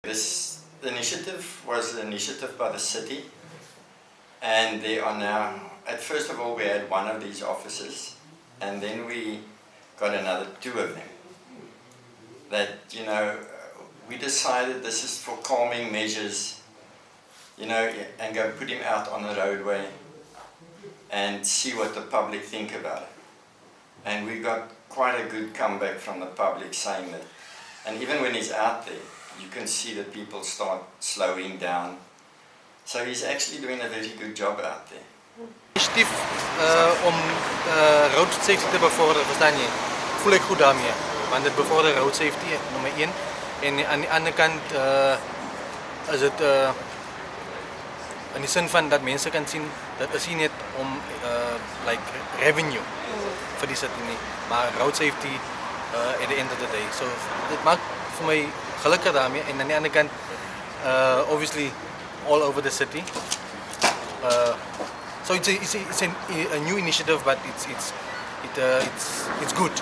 This initiative was an initiative by the city, and there are now, first of all we had one of these officers, and then we got another two of them. That, we decided this is for calming measures, and go put him out on the roadway and see what the public think about it. And we got quite a good comeback from the public saying that. And even when he's out there, you can see that people start slowing down. So he's actually doing a very good job out there. Initiatief om road safety te bevorderen, verstaan je? Voel ik goed daarmee, want het bevordert road safety nummer 1. En aan de andere kant is het in de zin van dat mensen kan zien dat is niet om revenue voor die city nie, maar road safety at the end of the day. So dit maakt voor mij gelukkig daarmee. En aan de andere kant obviously all over the city. So it's a new initiative, but it's good.